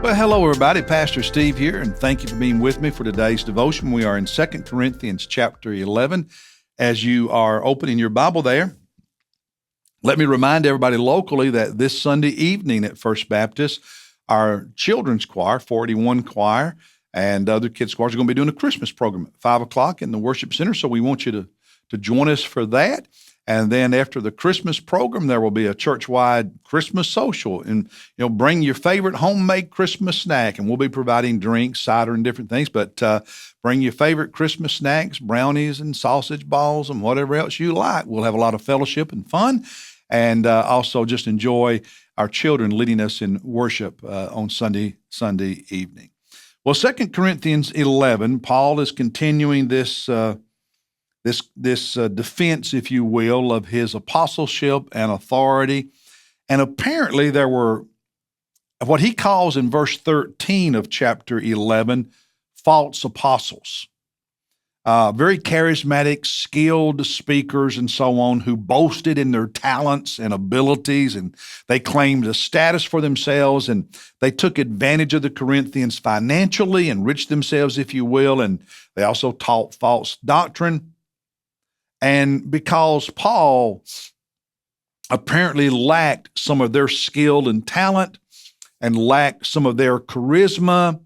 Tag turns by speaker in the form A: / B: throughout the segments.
A: Well, hello, everybody. Pastor Steve here, and thank you for being with me for today's devotion. We are in 2 Corinthians chapter 11. As you are opening your Bible there, let me remind everybody locally that this Sunday evening at First Baptist, our children's choir, 41 choir, and other kids' choirs are going to be doing a Christmas program at 5 o'clock in the worship center, so we want you to join us for that. And then after the Christmas program, there will be a church-wide Christmas social. And, bring your favorite homemade Christmas snack. And we'll be providing drinks, cider, and different things. But bring your favorite Christmas snacks, brownies and sausage balls and whatever else you like. We'll have a lot of fellowship and fun. And also just enjoy our children leading us in worship on Sunday evening. Well, 2 Corinthians 11, Paul is continuing this defense, if you will, of his apostleship and authority. And apparently there were what he calls in verse 13 of chapter 11, false apostles. Very charismatic, skilled speakers and so on who boasted in their talents and abilities, and they claimed a status for themselves, and they took advantage of the Corinthians financially, enriched themselves, if you will, and they also taught false doctrine. And because Paul apparently lacked some of their skill and talent and lacked some of their charisma,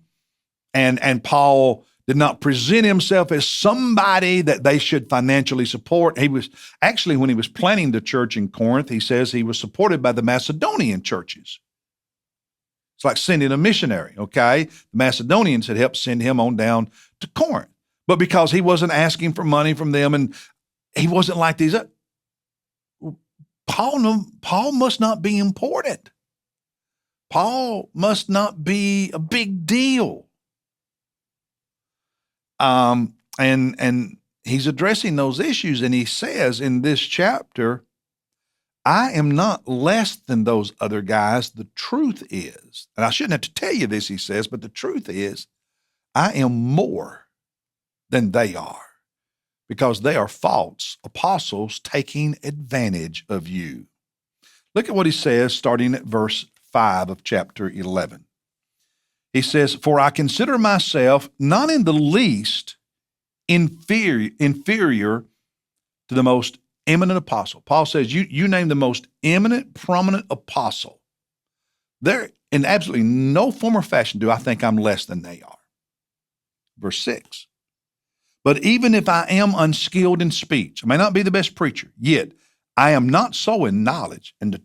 A: and Paul did not present himself as somebody that they should financially support. He was actually, when he was planning the church in Corinth, he says he was supported by the Macedonian churches. It's like sending a missionary, okay? The Macedonians had helped send him on down to Corinth. But because he wasn't asking for money from them and he wasn't like these, Paul must not be important. Paul must not be a big deal. And he's addressing those issues, and he says in this chapter, I am not less than those other guys. The truth is, and I shouldn't have to tell you this, he says, but the truth is, I am more than they are, because they are false apostles taking advantage of you. Look at what he says starting at verse 5 of chapter 11. He says, for I consider myself not in the least inferior to the most eminent apostle. Paul says, you name the most eminent, prominent apostle. There, in absolutely no form or fashion do I think I'm less than they are. Verse 6. But even if I am unskilled in speech, I may not be the best preacher, yet I am not so in knowledge. And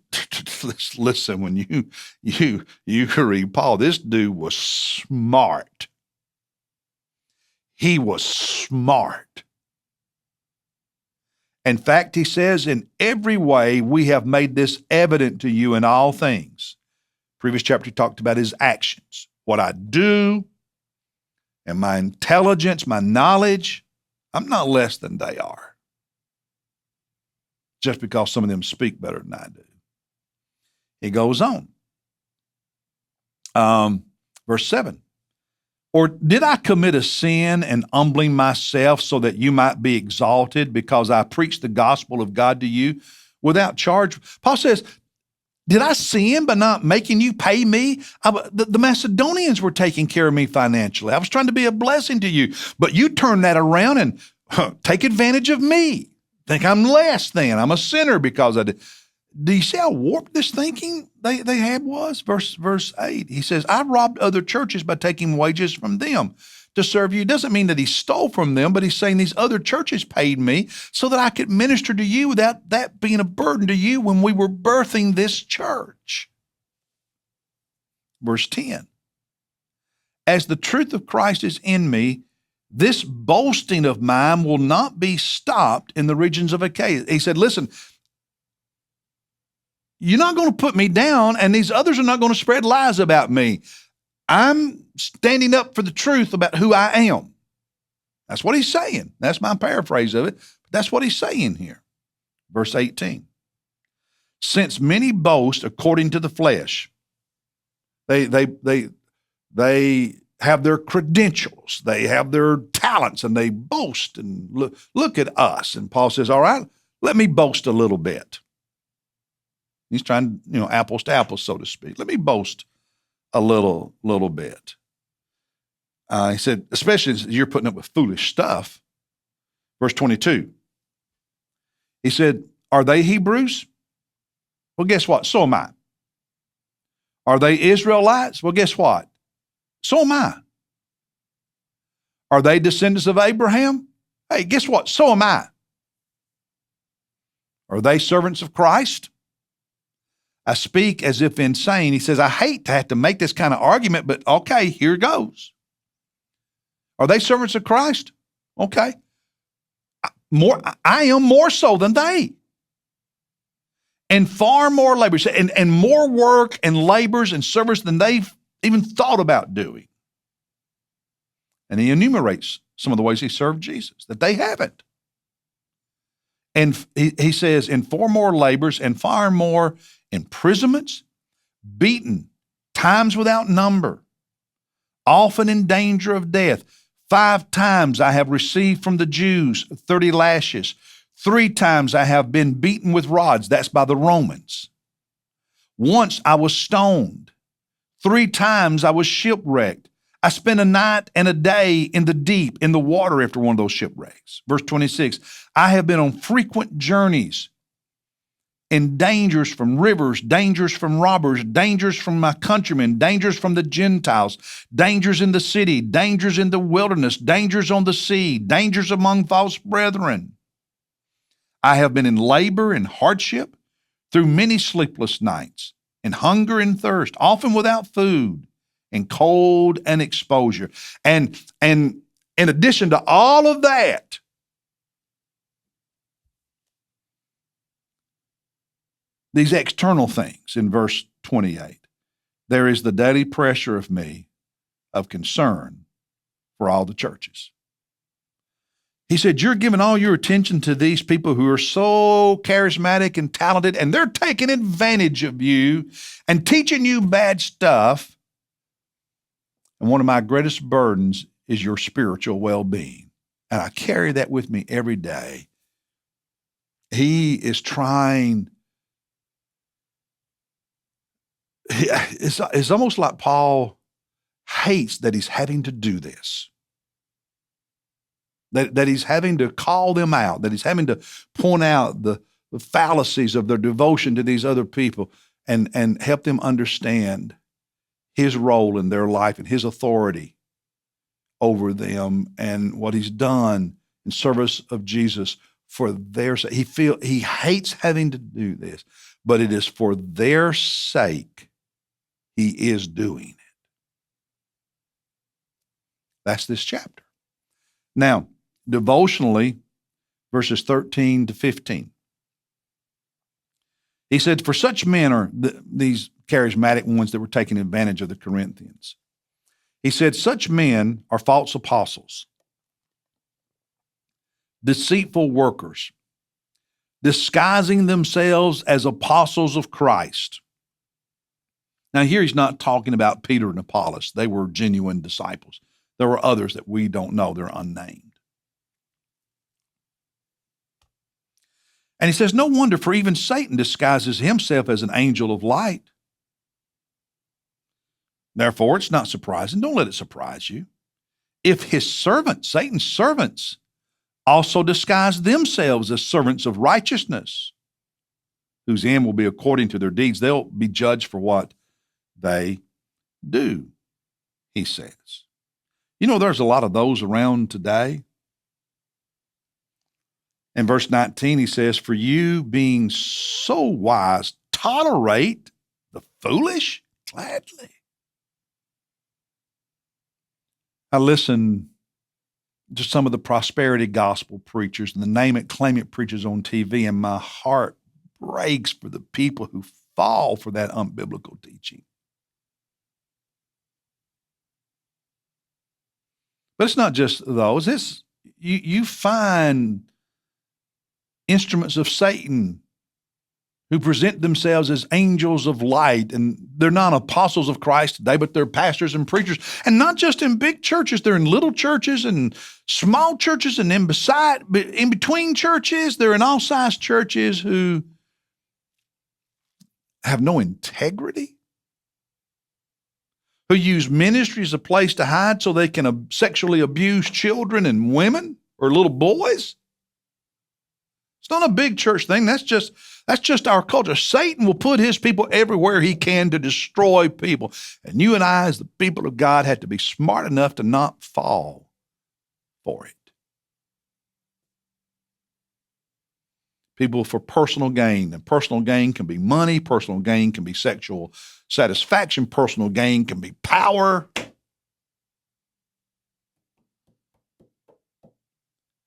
A: listen, when you read Paul, this dude was smart. He was smart. In fact, he says, in every way we have made this evident to you in all things. Previous chapter he talked about his actions, what I do, and my intelligence, my knowledge. I'm not less than they are, just because some of them speak better than I do. He goes on. Verse 7. Or did I commit a sin in humbling myself so that you might be exalted because I preached the gospel of God to you without charge? Paul says, did I sin by not making you pay me? The Macedonians were taking care of me financially. I was trying to be a blessing to you, but you turn that around and take advantage of me. Think I'm less than. I'm a sinner because I did. Do you see how warped this thinking they had was? Verse 8, he says, I robbed other churches by taking wages from them to serve you. It doesn't mean that he stole from them, but he's saying these other churches paid me so that I could minister to you without that being a burden to you when we were birthing this church. Verse 10, as the truth of Christ is in me, this boasting of mine will not be stopped in the regions of Achaia. He said, listen, you're not going to put me down, and these others are not going to spread lies about me. I'm standing up for the truth about who I am. That's what he's saying. That's my paraphrase of it. But that's what he's saying here. Verse 18. Since many boast according to the flesh, they have their credentials, they have their talents, and they boast and look at us. And Paul says, all right, let me boast a little bit. He's trying, apples to apples, so to speak. Let me boast a little bit. He said, especially as you're putting up with foolish stuff. Verse 22. He said, are they Hebrews? Well, guess what? So am I. Are they Israelites? Well, guess what? So am I. Are they descendants of Abraham? Hey, guess what? So am I. Are they servants of Christ? I speak as if insane. He says, I hate to have to make this kind of argument, but okay, here goes. Are they servants of Christ? Okay. I am more so than they. And far more labors, and more work and labors and service than they've even thought about doing. And he enumerates some of the ways he served Jesus that they haven't. And he says, in far more labors and far more imprisonments, beaten, times without number, often in danger of death. 5 times I have received from the Jews 30 lashes. 3 times I have been beaten with rods. That's by the Romans. Once I was stoned. 3 times I was shipwrecked. I spent a night and a day in the deep, in the water after one of those shipwrecks. Verse 26, I have been on frequent journeys, in dangers from rivers, dangers from robbers, dangers from my countrymen, dangers from the Gentiles, dangers in the city, dangers in the wilderness, dangers on the sea, dangers among false brethren. I have been in labor and hardship through many sleepless nights, in hunger and thirst, often without food, in cold and exposure. And in addition to all of that, these external things in verse 28, there is the daily pressure of me of concern for all the churches. He said, you're giving all your attention to these people who are so charismatic and talented, and they're taking advantage of you and teaching you bad stuff. And one of my greatest burdens is your spiritual well-being. And I carry that with me every day. He is trying. It's almost like Paul hates that he's having to do this. That he's having to call them out, that he's having to point out the fallacies of their devotion to these other people and help them understand his role in their life and his authority over them and what he's done in service of Jesus for their sake. He hates having to do this, but it is for their sake he is doing it. That's this chapter. Now, devotionally, verses 13 to 15. He said, for such men are these charismatic ones that were taking advantage of the Corinthians. He said, such men are false apostles, deceitful workers, disguising themselves as apostles of Christ. Now, here he's not talking about Peter and Apollos. They were genuine disciples. There were others that we don't know. They're unnamed. And he says, no wonder, for even Satan disguises himself as an angel of light. Therefore, it's not surprising. Don't let it surprise you. If his servants, Satan's servants, also disguise themselves as servants of righteousness, whose end will be according to their deeds, they'll be judged for what they do, he says. You know, there's a lot of those around today. In verse 19, he says, for you being so wise, tolerate the foolish gladly. I listen to some of the prosperity gospel preachers and the name it, claim it preachers on TV, and my heart breaks for the people who fall for that unbiblical teaching. But it's not just those. You find instruments of Satan who present themselves as angels of light, and they're not apostles of Christ today, but they're pastors and preachers, and not just in big churches. They're in little churches and small churches, and in between churches. They're in all size churches who have no integrity. who use ministry as a place to hide so they can sexually abuse children and women or little boys. It's not a big church thing. That's just our culture. Satan will put his people everywhere he can to destroy people. And you and I, as the people of God, have to be smart enough to not fall for it. People for personal gain. And personal gain can be money. Personal gain can be sexual satisfaction. Personal gain can be power.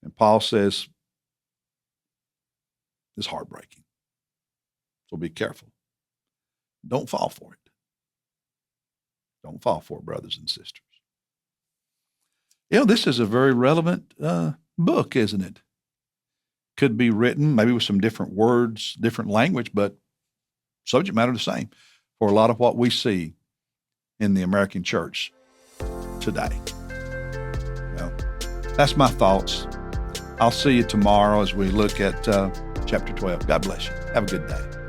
A: And Paul says, it's heartbreaking. So be careful. Don't fall for it. Don't fall for it, brothers and sisters. This is a very relevant book, isn't it? Could be written maybe with some different words, different language, but subject matter the same for a lot of what we see in the American church today. Well, that's my thoughts. I'll see you tomorrow as we look at chapter 12. God bless you. Have a good day.